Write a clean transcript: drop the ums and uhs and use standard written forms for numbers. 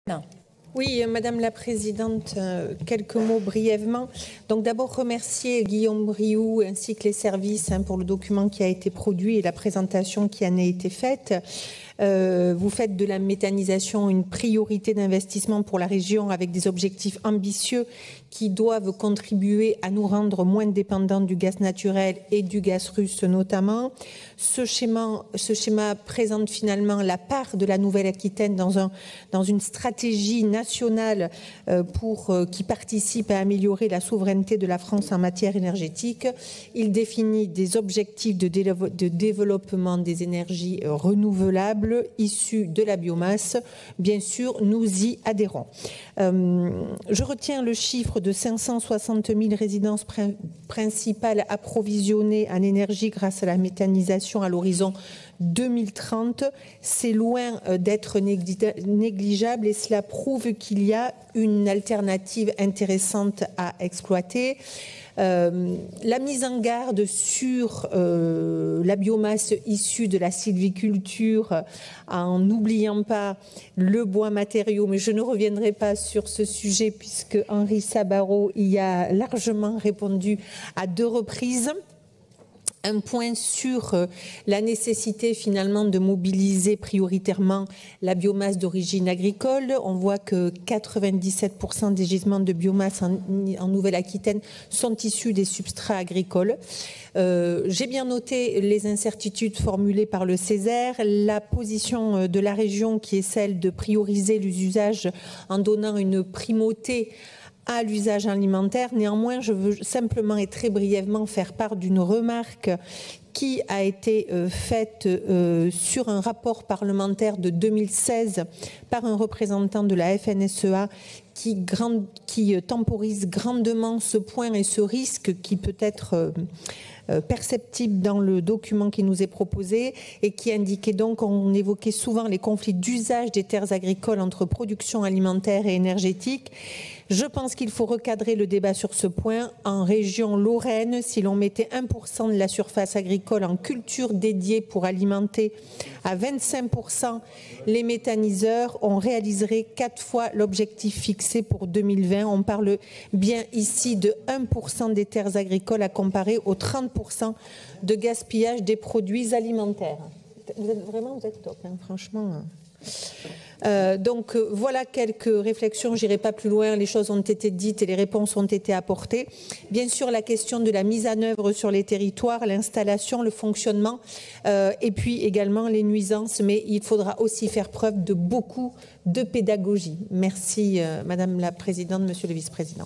Non. Oui, Madame la Présidente, quelques mots brièvement. Donc d'abord remercier Guillaume Briou ainsi que les services pour le document qui a été produit et la présentation qui en a été faite. Vous faites de la méthanisation une priorité d'investissement pour la région avec des objectifs ambitieux qui doivent contribuer à nous rendre moins dépendants du gaz naturel et du gaz russe notamment. Ce schéma présente finalement la part de la Nouvelle-Aquitaine dans une stratégie nationale qui participe à améliorer la souveraineté de la France en matière énergétique. Il définit des objectifs de développement des énergies renouvelables issus de la biomasse. Bien sûr, nous y adhérons. Je retiens le chiffre de 560 000 résidences principales approvisionnées en énergie grâce à la méthanisation à l'horizon 2030. C'est loin d'être négligeable et cela prouve qu'il y a une alternative intéressante à exploiter. La mise en garde sur la biomasse issue de la sylviculture en n'oubliant pas le bois matériau, mais je ne reviendrai pas sur ce sujet puisque Henri Sabarot y a largement répondu à 2 reprises. Un point sur la nécessité finalement de mobiliser prioritairement la biomasse d'origine agricole. On voit que 97% des gisements de biomasse en Nouvelle-Aquitaine sont issus des substrats agricoles. J'ai bien noté les incertitudes formulées par le Césaire, la position de la région qui est celle de prioriser l'usage en donnant une primauté à l'usage alimentaire. Néanmoins, je veux simplement et très brièvement faire part d'une remarque qui a été faite sur un rapport parlementaire de 2016 par un représentant de la FNSEA qui temporise grandement ce point et ce risque qui peut être perceptible dans le document qui nous est proposé et qui indiquait donc, on évoquait souvent les conflits d'usage des terres agricoles entre production alimentaire et énergétique. Je pense qu'il faut recadrer le débat sur ce point. En région Lorraine, si l'on mettait 1% de la surface agricole en culture dédiée pour alimenter à 25% les méthaniseurs, on réaliserait 4 fois l'objectif fixé pour 2020. On parle bien ici de 1% des terres agricoles à comparer aux 30% de gaspillage des produits alimentaires. Vous êtes top, hein, franchement. Donc voilà quelques réflexions, je n'irai pas plus loin, les choses ont été dites et les réponses ont été apportées. Bien sûr, la question de la mise en œuvre sur les territoires, l'installation, le fonctionnement et puis également les nuisances, mais il faudra aussi faire preuve de beaucoup de pédagogie. Merci Madame la Présidente, Monsieur le Vice-président.